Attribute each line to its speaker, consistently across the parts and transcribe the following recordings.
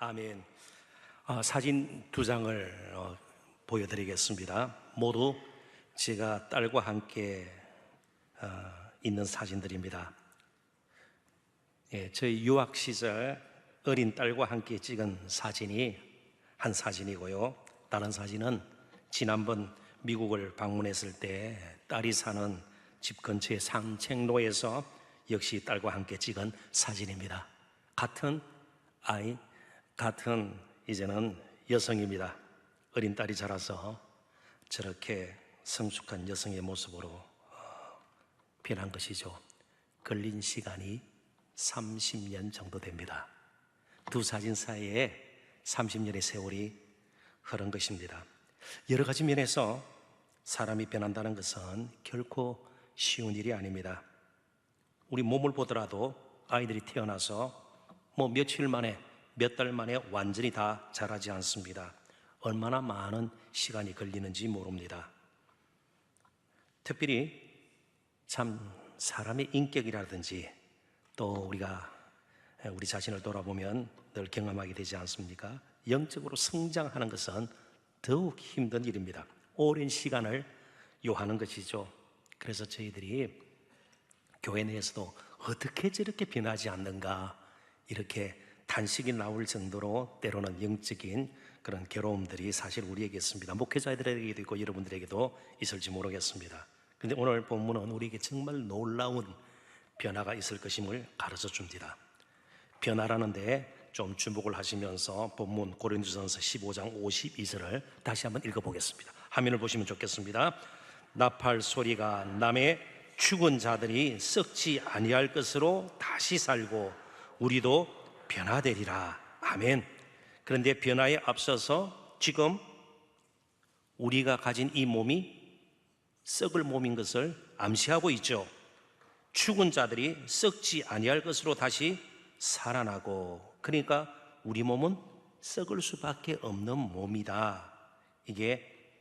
Speaker 1: 아멘. 사진 두 장을 보여드리겠습니다. 모두 제가 딸과 함께 있는 사진들입니다. 저희 유학 시절 어린 딸과 함께 찍은 사진이 한 사진이고요. 다른 사진은 지난번 미국을 방문했을 때 딸이 사는 집 근처의 산책로에서 역시 딸과 함께 찍은 사진입니다. 같은 아이, 같은 이제는 여성입니다. 어린 딸이 자라서 저렇게 성숙한 여성의 모습으로 변한 것이죠. 걸린 시간이 30년 정도 됩니다. 두 사진 사이에 30년의 세월이 흐른 것입니다. 여러 가지 면에서 사람이 변한다는 것은 결코 쉬운 일이 아닙니다. 우리 몸을 보더라도 아이들이 태어나서 며칠 만에, 몇 달 만에 완전히 다 자라지 않습니다. 얼마나 많은 시간이 걸리는지 모릅니다. 특별히 참 사람의 인격이라든지 또 우리가 우리 자신을 돌아보면 늘 경험하게 되지 않습니까? 영적으로 성장하는 것은 더욱 힘든 일입니다. 오랜 시간을 요하는 것이죠. 그래서 저희들이 교회 내에서도 어떻게 저렇게 변하지 않는가 이렇게 탄식이 나올 정도로 때로는 영적인 그런 괴로움들이 사실 우리에게 있습니다. 목회자들에게도 있고 여러분들에게도 있을지 모르겠습니다. 그런데 오늘 본문은 우리에게 정말 놀라운 변화가 있을 것임을 가르쳐 줍니다. 변화라는데 좀 주목을 하시면서 본문 고린도전서 15장 52절을 다시 한번 읽어보겠습니다. 화면을 보시면 좋겠습니다. 나팔 소리가 남의 죽은 자들이 썩지 아니할 것으로 다시 살고 우리도 변화되리라. 아멘. 그런데 변화에 앞서서 지금 우리가 가진 이 몸이 썩을 몸인 것을 암시하고 있죠. 죽은 자들이 썩지 아니할 것으로 다시 살아나고, 그러니까 우리 몸은 썩을 수밖에 없는 몸이다. 이게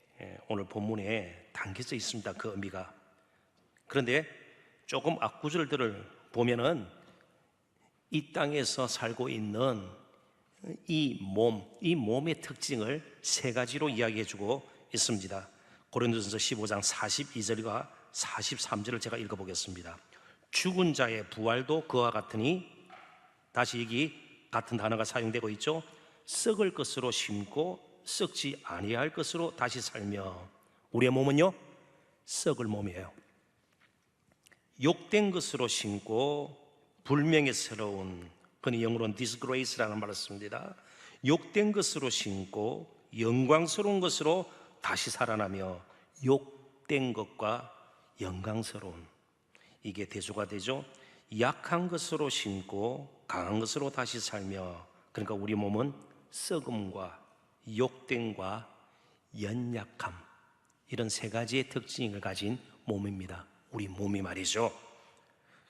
Speaker 1: 오늘 본문에 담겨져 있습니다. 그 의미가. 그런데 조금 앞구절들을 보면은 이 땅에서 살고 있는 이 몸의 특징을 세 가지로 이야기해 주고 있습니다. 고린도전서 15장 42절과 43절을 제가 읽어보겠습니다. 죽은 자의 부활도 그와 같으니, 다시 여기 같은 단어가 사용되고 있죠. 썩을 것으로 심고 썩지 아니할 것으로 다시 살며, 우리의 몸은요 썩을 몸이에요. 욕된 것으로 심고 불명예스러운, 그는 영어로는 disgrace라는 말을 씁니다. 욕된 것으로 심고 영광스러운 것으로 다시 살아나며, 욕된 것과 영광스러운, 이게 대조가 되죠. 약한 것으로 심고 강한 것으로 다시 살며, 그러니까 우리 몸은 썩음과 욕됨과 연약함, 이런 세 가지의 특징을 가진 몸입니다. 우리 몸이 말이죠.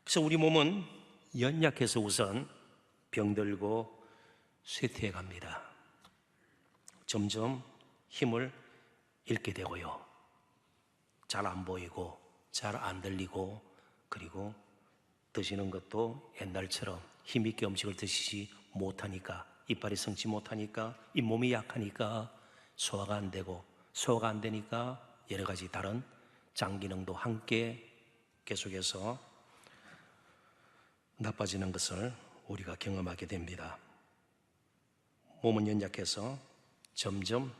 Speaker 1: 그래서 우리 몸은 연약해서 우선 병들고 쇠퇴해 갑니다. 점점 힘을 잃게 되고요. 잘 안 보이고 잘 안 들리고, 그리고 드시는 것도 옛날처럼 힘있게 음식을 드시지 못하니까, 이빨이 성치 못하니까, 이 몸이 약하니까 소화가 안 되고, 소화가 안 되니까 여러 가지 다른 장 기능도 함께 계속해서 나빠지는 것을 우리가 경험하게 됩니다. 몸은 연약해서 점점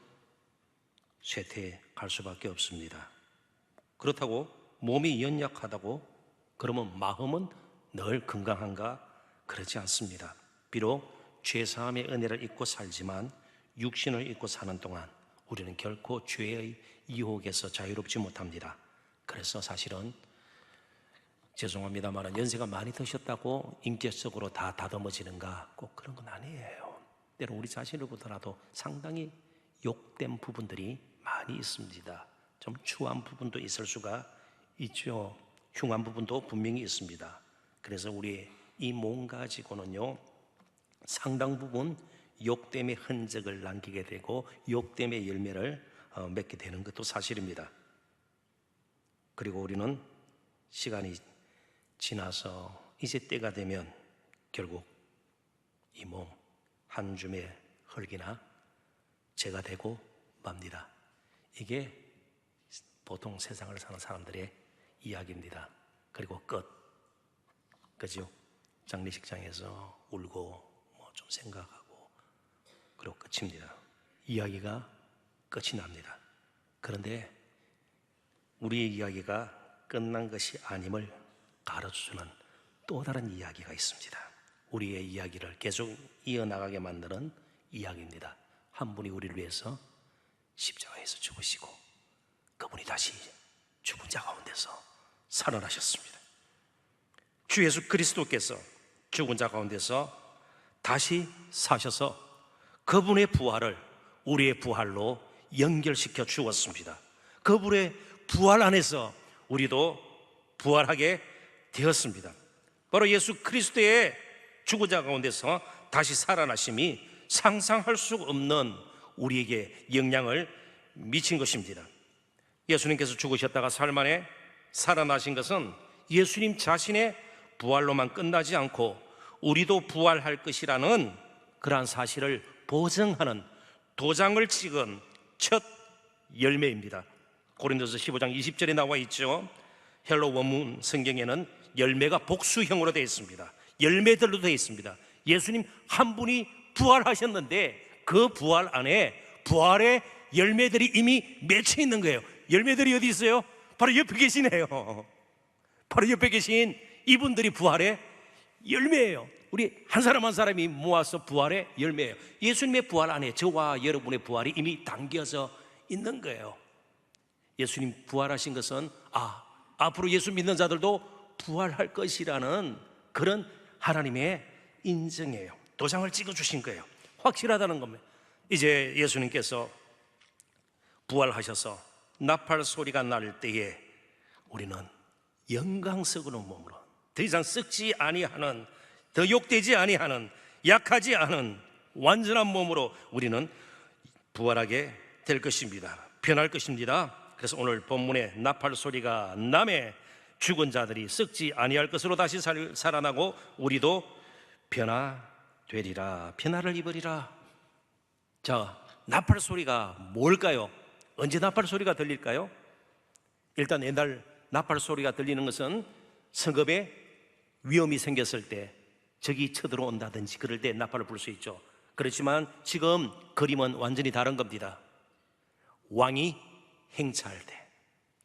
Speaker 1: 쇠퇴해 갈 수밖에 없습니다. 그렇다고 몸이 연약하다고 그러면 마음은 늘 건강한가? 그렇지 않습니다. 비록 죄사함의 은혜를 잊고 살지만 육신을 잊고 사는 동안 우리는 결코 죄의 유혹에서 자유롭지 못합니다. 그래서 사실은 죄송합니다만 연세가 많이 드셨다고 인격적으로 다 다듬어지는가? 꼭 그런 건 아니에요. 때로 우리 자신을 보더라도 상당히 욕된 부분들이 많이 있습니다. 좀 추한 부분도 있을 수가 있죠. 흉한 부분도 분명히 있습니다. 그래서 우리 이 몸 가지고는요 상당 부분 욕됨의 흔적을 남기게 되고 욕됨의 열매를 맺게 되는 것도 사실입니다. 그리고 우리는 시간이 지나서 이제 때가 되면 결국 이 몸 한 줌의 흙이나 제가 되고 맙니다. 이게 보통 세상을 사는 사람들의 이야기입니다. 그리고 끝. 그죠? 장례식장에서 울고 뭐 좀 생각하고 그리고 끝입니다. 이야기가 끝이 납니다. 그런데 우리의 이야기가 끝난 것이 아님을 가르쳐주는 또 다른 이야기가 있습니다. 우리의 이야기를 계속 이어나가게 만드는 이야기입니다. 한 분이 우리를 위해서 십자가에서 죽으시고 그분이 다시 죽은 자 가운데서 살아나셨습니다. 주 예수 그리스도께서 죽은 자 가운데서 다시 사셔서 그분의 부활을 우리의 부활로 연결시켜 주었습니다. 그분의 부활 안에서 우리도 부활하게 되었습니다. 바로 예수 그리스도의 죽은 자 가운데서 다시 살아나심이 상상할 수 없는 우리에게 영향을 미친 것입니다. 예수님께서 죽으셨다가 사흘 만에 살아나신 것은 예수님 자신의 부활로만 끝나지 않고 우리도 부활할 것이라는 그러한 사실을 보증하는 도장을 찍은 첫 열매입니다. 고린도서 15장 20절에 나와 있죠. 헬러 원문 성경에는 열매가 복수형으로 되어 있습니다. 열매들로 되어 있습니다. 예수님 한 분이 부활하셨는데 그 부활 안에 부활의 열매들이 이미 맺혀 있는 거예요. 열매들이 어디 있어요? 바로 옆에 계시네요. 바로 옆에 계신 이분들이 부활의 열매예요. 우리 한 사람 한 사람이 모아서 부활의 열매예요. 예수님의 부활 안에 저와 여러분의 부활이 이미 담겨져 있는 거예요. 예수님 부활하신 것은 앞으로 예수 믿는 자들도 부활할 것이라는 그런 하나님의 인정이에요. 도장을 찍어주신 거예요. 확실하다는 겁니다. 이제 예수님께서 부활하셔서 나팔 소리가 날 때에 우리는 영광스러운 몸으로 더 이상 썩지 아니하는, 더 욕되지 아니하는, 약하지 않은 완전한 몸으로 우리는 부활하게 될 것입니다. 변할 것입니다. 그래서 오늘 본문에 나팔 소리가 나매 죽은 자들이 썩지 아니할 것으로 다시 살아나고 우리도 변화되리라, 변화를 입으리라. 자, 나팔 소리가 뭘까요? 언제 나팔 소리가 들릴까요? 일단 옛날 나팔 소리가 들리는 것은 성읍에 위험이 생겼을 때 적이 쳐들어온다든지 그럴 때 나팔을 불 수 있죠. 그렇지만 지금 그림은 완전히 다른 겁니다. 왕이 행차할 때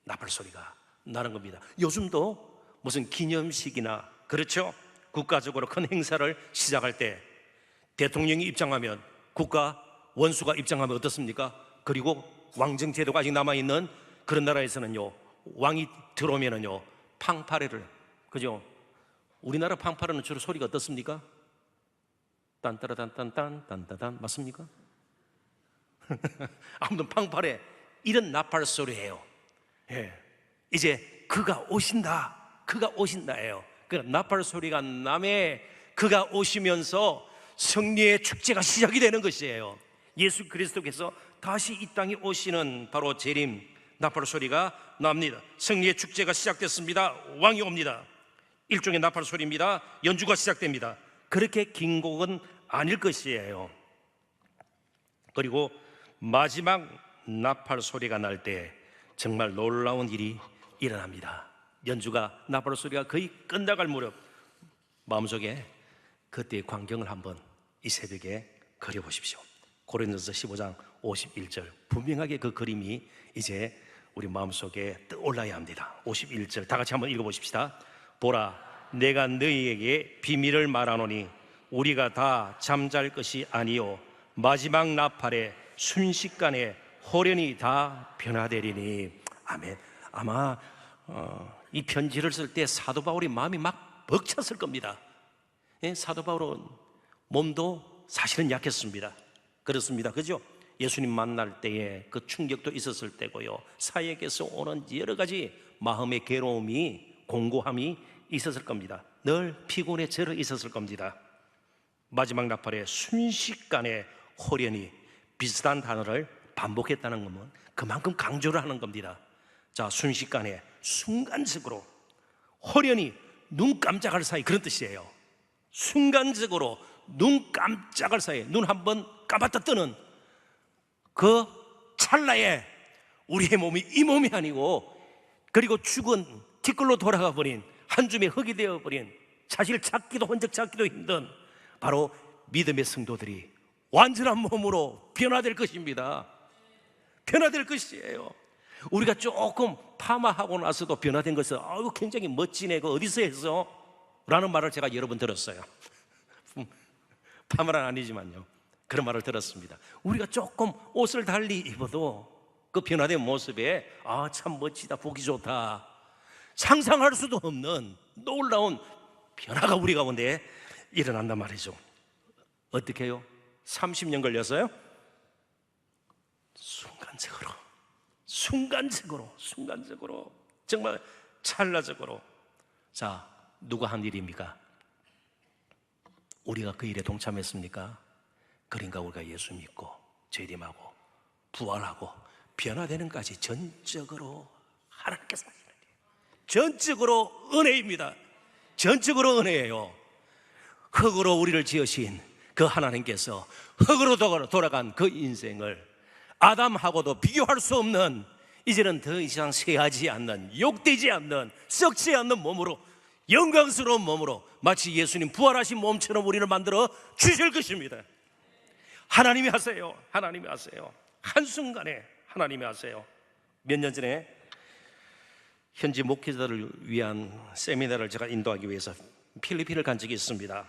Speaker 1: 나팔 소리가 나는 겁니다. 요즘도 무슨 기념식이나 그렇죠? 국가적으로 큰 행사를 시작할 때 대통령이 입장하면 국가 원수가 입장하면 어떻습니까? 그리고 왕정 제도가 아직 남아있는 그런 나라에서는요, 왕이 들어오면은요 팡파레를, 그죠? 우리나라 팡파레는 주로 소리가 어떻습니까? 딴따라단딴딴 딴따단 맞습니까? 아무튼 팡파레 이런 나팔 소리예요. 예. 이제 그가 오신다, 그가 오신다예요. 그 나팔 소리가 남에 그가 오시면서 승리의 축제가 시작이 되는 것이에요. 예수 그리스도께서 다시 이 땅에 오시는 바로 재림 나팔 소리가 납니다. 승리의 축제가 시작됐습니다. 왕이 옵니다. 일종의 나팔 소리입니다. 연주가 시작됩니다. 그렇게 긴 곡은 아닐 것이에요. 그리고 마지막 나팔 소리가 날 때 정말 놀라운 일이 일어납니다. 연주가, 나팔 소리가 거의 끝나갈 무렵 마음속에 그때의 광경을 한번 이 새벽에 그려보십시오. 고린도서 15장 51절 분명하게 그 그림이 이제 우리 마음속에 떠올라야 합니다. 51절 다 같이 한번 읽어보십시다. 보라, 내가 너희에게 비밀을 말하노니 우리가 다 잠잘 것이 아니요 마지막 나팔에 순식간에 호련히 다 변화되리니. 아멘. 아마 이 편지를 쓸 때 사도 바울이 마음이 막 벅찼을 겁니다. 예, 사도 바울은 몸도 사실은 약했습니다. 그렇습니다. 그죠? 예수님 만날 때에 그 충격도 있었을 때고요, 사역에서 오는 여러 가지 마음의 괴로움이, 공고함이 있었을 겁니다. 늘 피곤에 절어 있었을 겁니다. 마지막 나팔에 순식간에 호련히, 비슷한 단어를 반복했다는 것은 그만큼 강조를 하는 겁니다. 자, 순식간에, 순간적으로, 호련히, 눈 깜짝할 사이, 그런 뜻이에요. 순간적으로 눈 깜짝할 사이에, 눈 한번 감았다 뜨는 그 찰나에 우리의 몸이 이 몸이 아니고, 그리고 죽은 티끌로 돌아가 버린, 한 줌의 흙이 되어버린, 사실 찾기도 흔적 찾기도 힘든 바로 믿음의 성도들이 완전한 몸으로 변화될 것입니다. 변화될 것이에요. 우리가 조금 파마하고 나서도 변화된 것은 굉장히 멋지네, 그 어디서 했어? 라는 말을 제가 여러 번 들었어요. 파마는 아니지만요, 그런 말을 들었습니다. 우리가 조금 옷을 달리 입어도 그 변화된 모습에 참 멋지다, 보기 좋다, 상상할 수도 없는 놀라운 변화가 우리 가운데 일어난단 말이죠. 어떻게 해요? 30년 걸렸어요? 순간적으로 정말 찰나적으로. 자, 누가 한 일입니까? 우리가 그 일에 동참했습니까? 그러니까 우리가 예수 믿고 재림하고 부활하고 변화되는까지 전적으로 하나님께서 하시는 일이에요. 전적으로 은혜입니다. 전적으로 은혜예요. 흙으로 우리를 지으신 그 하나님께서 흙으로 돌아간 그 인생을 아담하고도 비교할 수 없는, 이제는 더 이상 쇠하지 않는, 욕되지 않는, 썩지 않는 몸으로, 영광스러운 몸으로, 마치 예수님 부활하신 몸처럼 우리를 만들어 주실 것입니다. 하나님이 하세요. 하나님이 하세요. 한순간에 하나님이 하세요. 몇 년 전에 현지 목회자들을 위한 세미나를 제가 인도하기 위해서 필리핀을 간 적이 있습니다.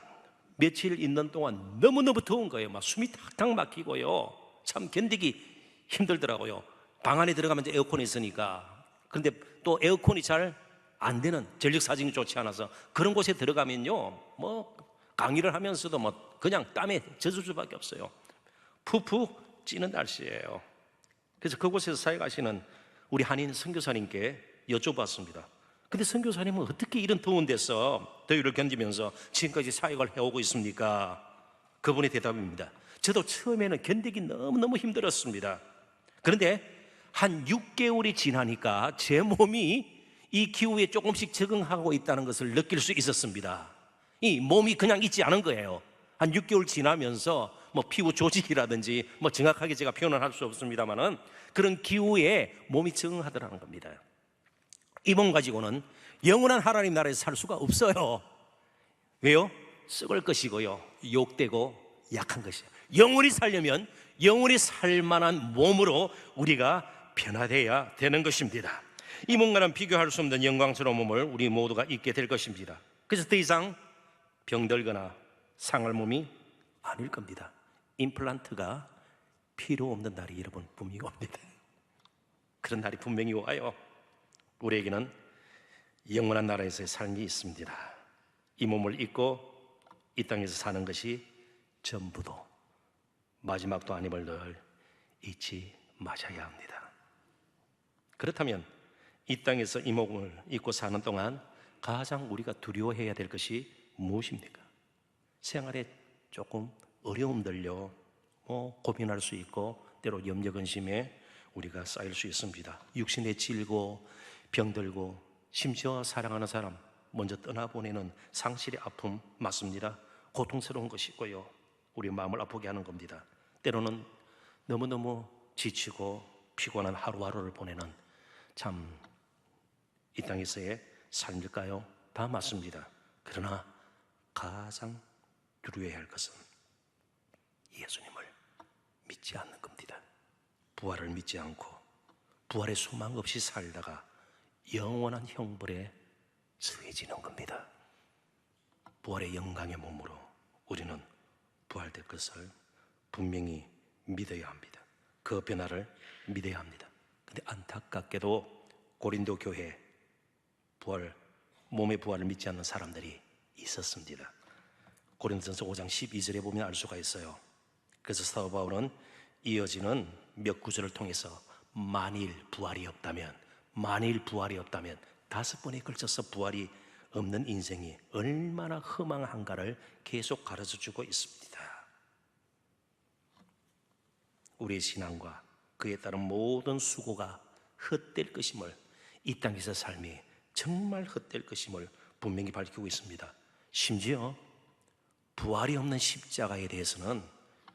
Speaker 1: 며칠 있는 동안 너무너무 더운 거예요. 막 숨이 탁탁 막히고요, 참 견디기 힘들더라고요. 방 안에 들어가면 이제 에어컨이 있으니까. 그런데 또 에어컨이 잘 안 되는, 전력 사정이 좋지 않아서 그런 곳에 들어가면요, 뭐 강의를 하면서도 뭐 그냥 땀에 젖을 수밖에 없어요. 푹푹 찌는 날씨예요. 그래서 그곳에서 사역하시는 우리 한인 선교사님께 여쭤봤습니다. 근데 선교사님은 어떻게 이런 더운 데서 더위를 견디면서 지금까지 사역을 해오고 있습니까? 그분의 대답입니다. 저도 처음에는 견디기 너무너무 힘들었습니다. 그런데 한 6개월이 지나니까 제 몸이 이 기후에 조금씩 적응하고 있다는 것을 느낄 수 있었습니다. 이 몸이 그냥 있지 않은 거예요. 한 6개월 지나면서 뭐 피부 조직이라든지, 뭐 정확하게 제가 표현을 할 수 없습니다만은 그런 기후에 몸이 적응하더라는 겁니다. 이 몸 가지고는 영원한 하나님 나라에서 살 수가 없어요. 왜요? 썩을 것이고요, 욕되고 약한 것이에요. 영원히 살려면 영원히 살만한 몸으로 우리가 변화되어야 되는 것입니다. 이 몸과는 비교할 수 없는 영광스러운 몸을 우리 모두가 입게 될 것입니다. 그래서 더 이상 병들거나 상할 몸이 아닐 겁니다. 임플란트가 필요 없는 날이 여러분 분명히 옵니다. 그런 날이 분명히 와요. 우리에게는 영원한 나라에서의 삶이 있습니다. 이 몸을 입고 이 땅에서 사는 것이 전부도 마지막도 아님을 늘 잊지 마셔야 합니다. 그렇다면 이 땅에서 이 몸을 입고 사는 동안 가장 우리가 두려워해야 될 것이 무엇입니까? 생활에 조금 어려움들요, 고민할 수 있고 때로 염려 근심에 우리가 쌓일 수 있습니다. 육신에 질고 병들고 심지어 사랑하는 사람 먼저 떠나보내는 상실의 아픔 맞습니다. 고통스러운 것이고요, 우리 마음을 아프게 하는 겁니다. 때로는 너무너무 지치고 피곤한 하루하루를 보내는, 참 이 땅에서의 삶일까요? 다 맞습니다. 그러나 가장 두려워해야 할 것은 예수님을 믿지 않는 겁니다. 부활을 믿지 않고 부활의 소망 없이 살다가 영원한 형벌에 처해지는 겁니다. 부활의 영광의 몸으로 우리는 부활될 것을 분명히 믿어야 합니다. 그 변화를 믿어야 합니다. 근데 안타깝게도 고린도 교회 몸의 부활을 믿지 않는 사람들이 있었습니다. 고린도전서 5장 12절에 보면 알 수가 있어요. 그래서 사도 바울은 이어지는 몇 구절을 통해서 만일 부활이 없다면 5번에 걸쳐서 부활이 없는 인생이 얼마나 허망한가를 계속 가르쳐주고 있습니다. 우리의 신앙과 그에 따른 모든 수고가 헛될 것임을, 이 땅에서 삶이 정말 헛될 것임을 분명히 밝히고 있습니다. 심지어 부활이 없는 십자가에 대해서는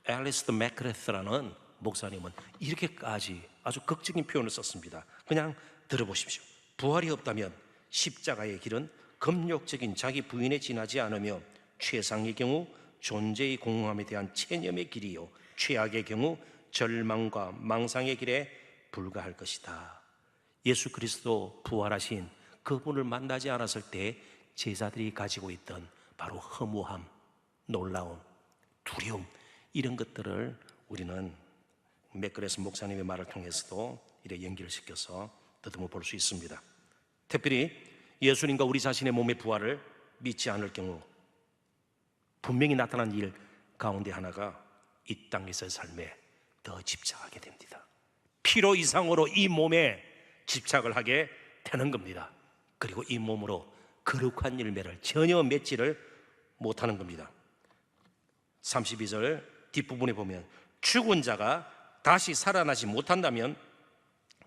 Speaker 1: 앨리스터 맥그레스라는 목사님은 이렇게까지 아주 극적인 표현을 썼습니다. 그냥 들어보십시오. 부활이 없다면 십자가의 길은 금욕적인 자기 부인에 지나지 않으며 최상의 경우 존재의 공허함에 대한 체념의 길이요 최악의 경우 절망과 망상의 길에 불과할 것이다. 예수 그리스도 부활하신 그분을 만나지 않았을 때 제자들이 가지고 있던 바로 허무함, 놀라움, 두려움, 이런 것들을 우리는 맥그레스 목사님의 말을 통해서도 이렇게 연결시켜서 더듬어 볼 수 있습니다. 특별히 예수님과 우리 자신의 몸의 부활을 믿지 않을 경우 분명히 나타난 일 가운데 하나가 이 땅에서의 삶에 더 집착하게 됩니다. 필요 이상으로 이 몸에 집착을 하게 되는 겁니다. 그리고 이 몸으로 거룩한 열매를 전혀 맺지를 못하는 겁니다. 32절 뒷부분에 보면 죽은 자가 다시 살아나지 못한다면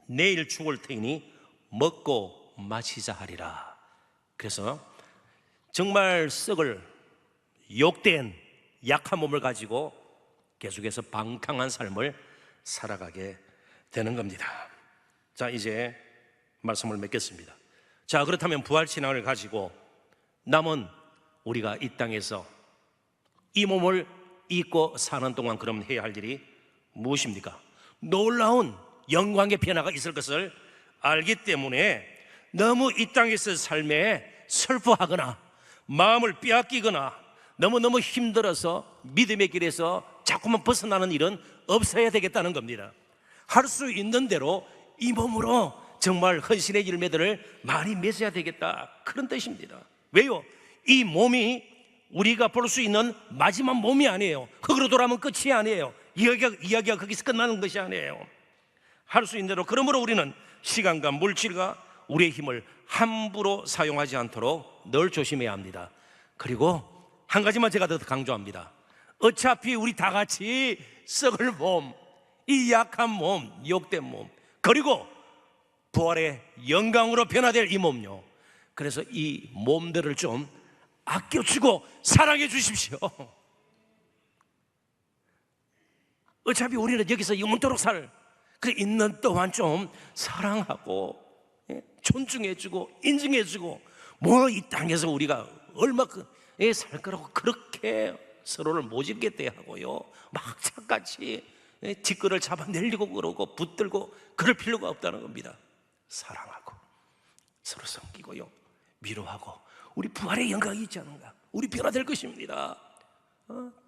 Speaker 1: 내일 죽을 테니 먹고 마시자 하리라. 그래서 정말 썩을 욕된 약한 몸을 가지고 계속해서 방탕한 삶을 살아가게 되는 겁니다. 자, 이제 말씀을 맺겠습니다. 자, 그렇다면 부활신앙을 가지고 남은 우리가 이 땅에서 이 몸을 입고 사는 동안 그럼 해야 할 일이 무엇입니까? 놀라운 영광의 변화가 있을 것을 알기 때문에 너무 이 땅에서 삶에 슬퍼하거나 마음을 빼앗기거나 너무너무 힘들어서 믿음의 길에서 자꾸만 벗어나는 일은 없어야 되겠다는 겁니다. 할 수 있는 대로 이 몸으로 정말 헌신의 열매들을 많이 맺어야 되겠다, 그런 뜻입니다. 왜요? 이 몸이 우리가 볼 수 있는 마지막 몸이 아니에요. 흙으로 돌아오면 끝이 아니에요. 이야기가 거기서 끝나는 것이 아니에요. 할 수 있는 대로, 그러므로 우리는 시간과 물질과 우리의 힘을 함부로 사용하지 않도록 늘 조심해야 합니다. 그리고 한 가지만 제가 더 강조합니다. 어차피 우리 다 같이 썩을 몸, 이 약한 몸, 욕된 몸, 그리고 부활의 영광으로 변화될 이 몸요, 그래서 이 몸들을 좀 아껴주고 사랑해 주십시오. 어차피 우리는 여기서 영원토록 그래 있는 동안 좀 사랑하고 존중해주고 인정해주고, 뭐 이 땅에서 우리가 얼마큼 살 거라고 그렇게 서로를 모질게 대하고요, 막 착같이 뒷걸을 잡아내려고 그러고 붙들고 그럴 필요가 없다는 겁니다. 사랑하고 서로 섬기고요, 위로하고, 우리 부활의 영광이 있지 않은가? 우리 변화될 것입니다.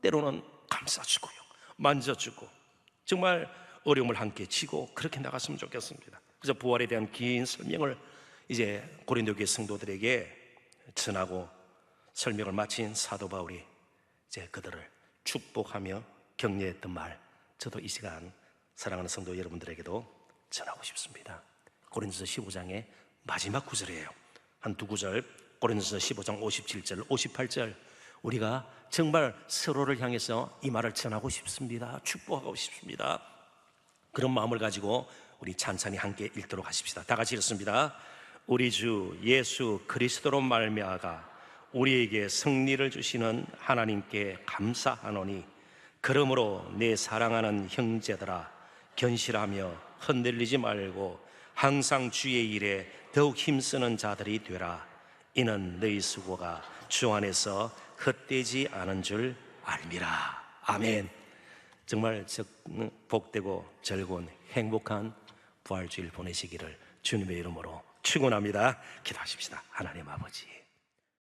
Speaker 1: 때로는 감싸주고요, 만져주고, 정말 어려움을 함께 지고 그렇게 나갔으면 좋겠습니다. 그래서 부활에 대한 긴 설명을 이제 고린도 교회 성도들에게 전하고 설명을 마친 사도 바울이 이제 그들을 축복하며 격려했던 말, 저도 이 시간 사랑하는 성도 여러분들에게도 전하고 싶습니다. 고린도서 15장의 마지막 구절이에요. 한 두 구절, 고린도서 15장 57절, 58절, 우리가 정말 서로를 향해서 이 말을 전하고 싶습니다. 축복하고 싶습니다. 그런 마음을 가지고 우리 찬찬히 함께 읽도록 하십시다. 다 같이 읽습니다. 우리 주 예수 그리스도로 말미암아 우리에게 승리를 주시는 하나님께 감사하노니, 그러므로 내 사랑하는 형제들아, 견실하며 흔들리지 말고 항상 주의 일에 더욱 힘쓰는 자들이 되라. 이는 너희 수고가 주 안에서 헛되지 않은 줄 알미라. 아멘. 정말 복되고 즐거운 행복한 부활주일 보내시기를 주님의 이름으로 축원합니다. 기도하십시다. 하나님 아버지,